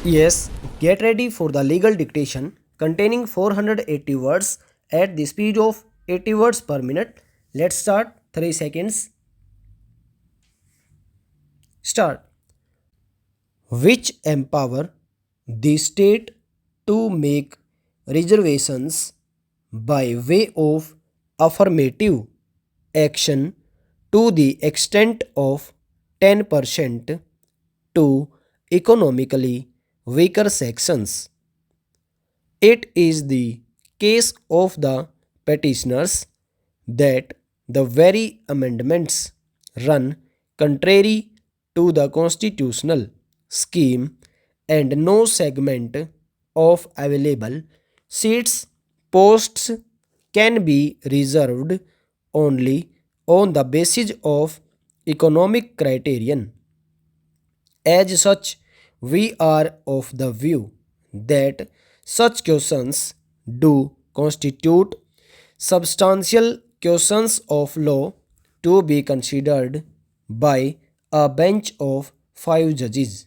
Yes, get ready for the legal dictation containing 480 words at the speed of 80 words per minute. Let's start. 3 seconds. Start. Which empower the state to make reservations by way of affirmative action to the extent of 10% to economically weaker sections. It is the case of the petitioners that the very amendments run contrary to the constitutional scheme and no segment of available seats posts can be reserved only on the basis of economic criterion. As such, we are of the view that such questions do constitute substantial questions of law to be considered by a bench of 5 judges.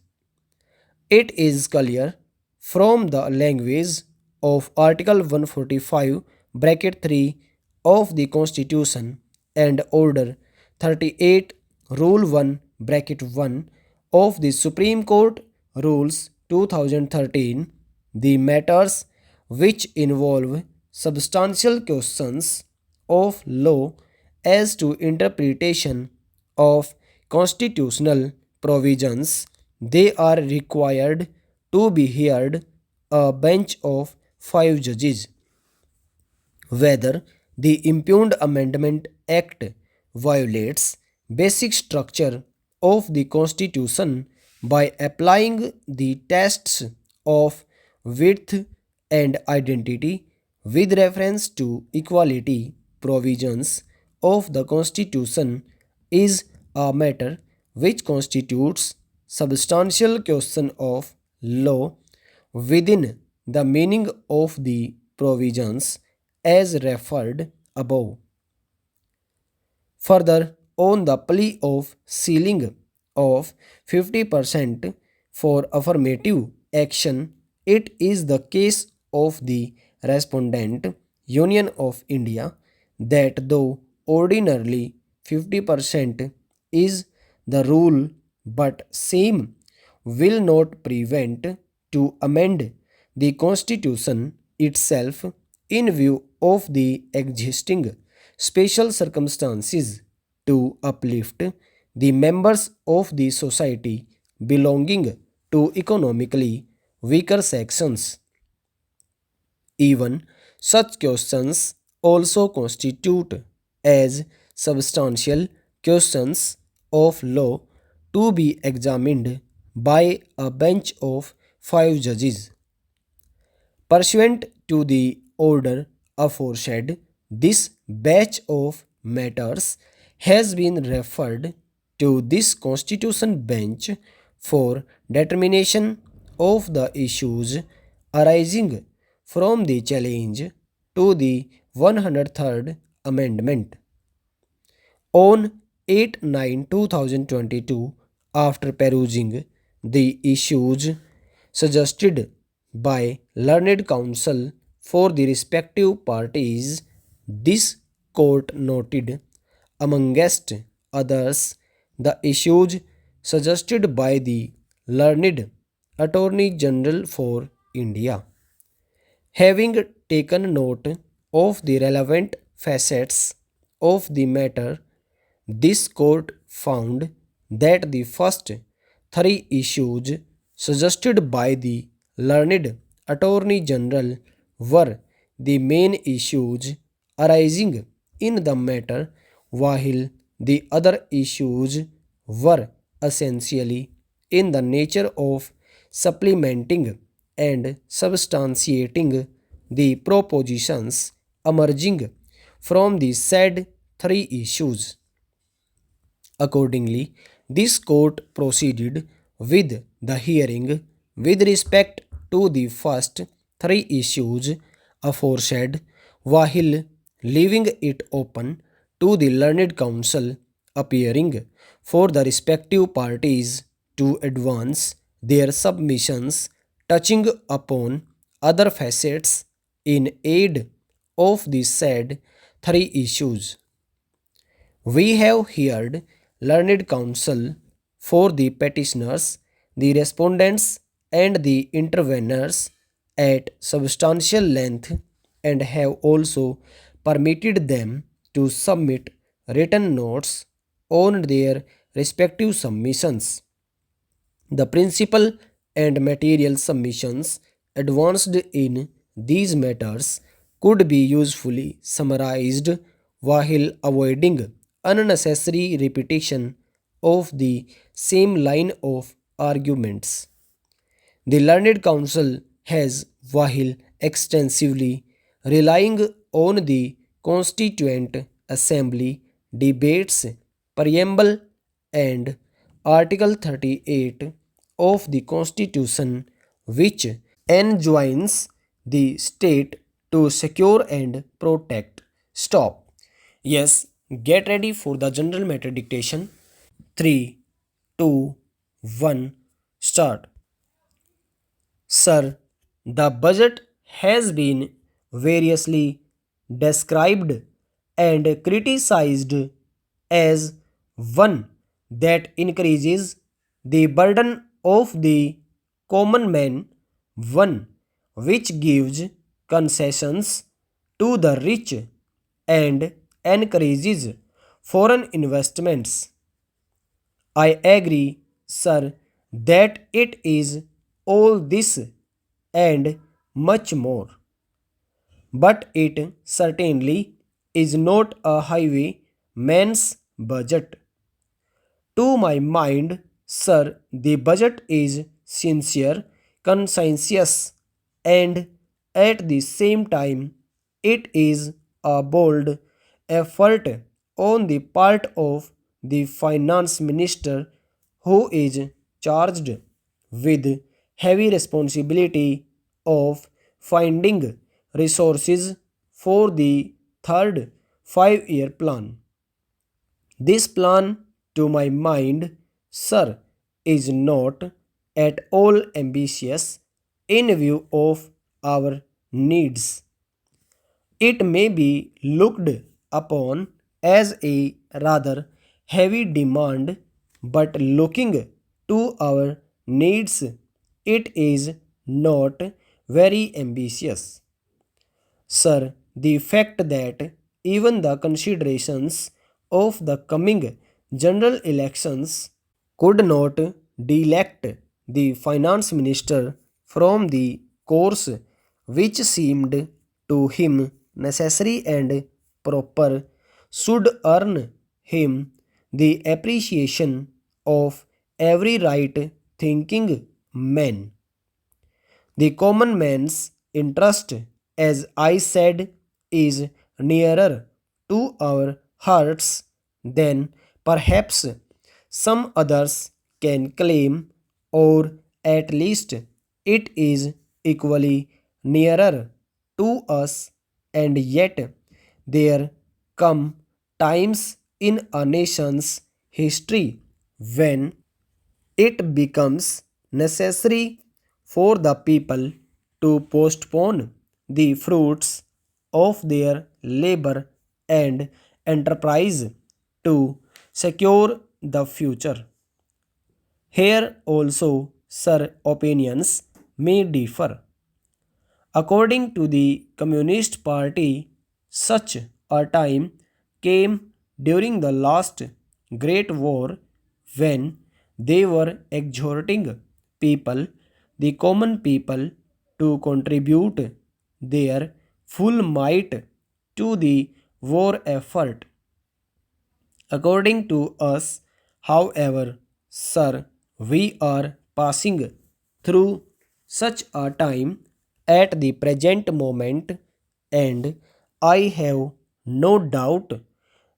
It is clear from the language of Article 145 bracket 3 of the Constitution and Order 38 Rule 1 bracket 1 of the Supreme Court Rules 2013 the matters which involve substantial questions of law as to interpretation of constitutional provisions, they are required to be heard a bench of 5 judges. Whether the Impugned Amendment Act violates basic structure of the Constitution by applying the tests of width and identity with reference to equality provisions of the Constitution is a matter which constitutes substantial question of law within the meaning of the provisions as referred above. Further, on the plea of ceiling of 50% for affirmative action, it is the case of the respondent Union of India that though ordinarily 50% is the rule, but same will not prevent to amend the constitution itself in view of the existing special circumstances to uplift the members of the society belonging to economically weaker sections. Even such questions also constitute as substantial questions of law to be examined by a bench of 5 judges. Pursuant to the order aforesaid, this batch of matters has been referred to this Constitution bench for determination of the issues arising from the challenge to the 103rd Amendment. On 8/9/2022, after perusing the issues suggested by learned counsel for the respective parties, this court noted, amongst others, the issues suggested by the learned Attorney General for India. Having taken note of the relevant facets of the matter, this court found that the first three issues suggested by the learned Attorney General were the main issues arising in the matter, while the other issues were essentially in the nature of supplementing and substantiating the propositions emerging from the said three issues. Accordingly, this court proceeded with the hearing with respect to the first three issues aforesaid, while leaving it open to the learned counsel appearing for the respective parties to advance their submissions touching upon other facets in aid of the said three issues. We have heard learned counsel for the petitioners, the respondents, and the interveners at substantial length and have also permitted them to submit written notes on their respective submissions. The principal and material submissions advanced in these matters could be usefully summarized while avoiding unnecessary repetition of the same line of arguments. The learned counsel has, while extensively relying on the Constituent Assembly debates, preamble, and Article 38 of the Constitution, which enjoins the state to secure and protect. Stop. Yes, get ready for the general matter dictation. 3, 2, 1, start. Sir, the budget has been variously described and criticized as one that increases the burden of the common man, one which gives concessions to the rich and encourages foreign investments. I agree, sir, that it is all this and much more. But it certainly is not a highwayman's budget. To my mind, sir, the budget is sincere, conscientious, and at the same time, it is a bold effort on the part of the finance minister who is charged with heavy responsibility of finding resources for the third 5-year plan. This plan, to my mind, sir, is not at all ambitious in view of our needs. It may be looked upon as a rather heavy demand, but looking to our needs, it is not very ambitious. Sir, the fact that even the considerations of the coming general elections could not delect the finance minister from the course which seemed to him necessary and proper should earn him the appreciation of every right thinking man. The common man's interest, as I said, is nearer to our hearts than perhaps some others can claim, or at least it is equally nearer to us, and yet there come times in a nation's history when it becomes necessary for the people to postpone the fruits of their labor and enterprise to secure the future. Here also, sir, opinions may differ. According to the Communist Party, such a time came during the last Great War when they were exhorting people, the common people, to contribute their full might to the war effort. According to us, however, sir, we are passing through such a time at the present moment, and I have no doubt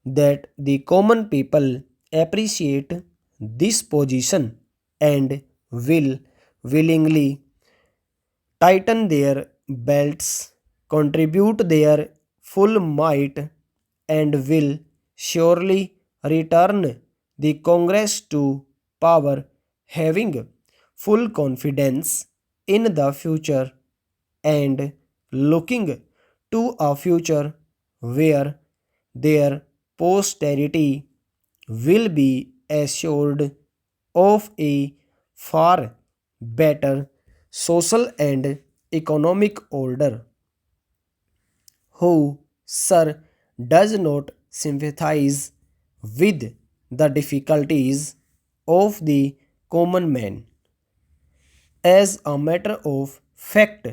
that the common people appreciate this position and will willingly tighten their belts, contribute their full might, and will surely return the Congress to power, having full confidence in the future and looking to a future where their posterity will be assured of a far better social and economic order. Who, sir, does not sympathize with the difficulties of the common man? As a matter of fact,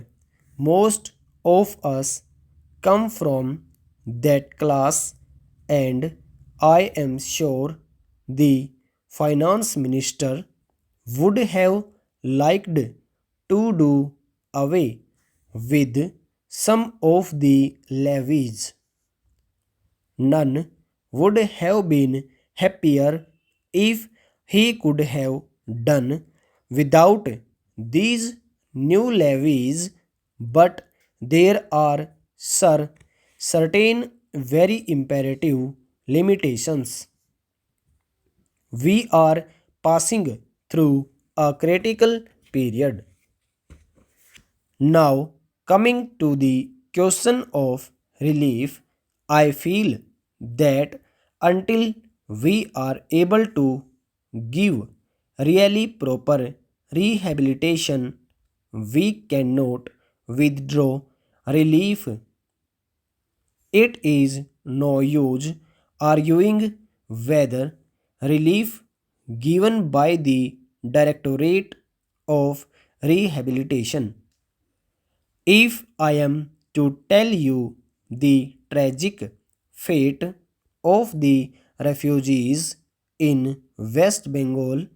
most of us come from that class, and I am sure the finance minister would have liked to do away with some of the levies. None would have been happier if he could have done without these new levies, but there are certain very imperative limitations. We are passing through a critical period. Now, coming to the question of relief, I feel that until we are able to give really proper rehabilitation, we cannot withdraw relief. It is no use arguing whether relief given by the Directorate of Rehabilitation. If I am to tell you the tragic fate of the refugees in West Bengal,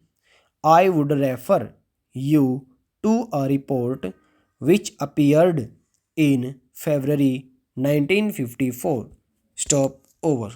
I would refer you to a report which appeared in February 1954. Stop over.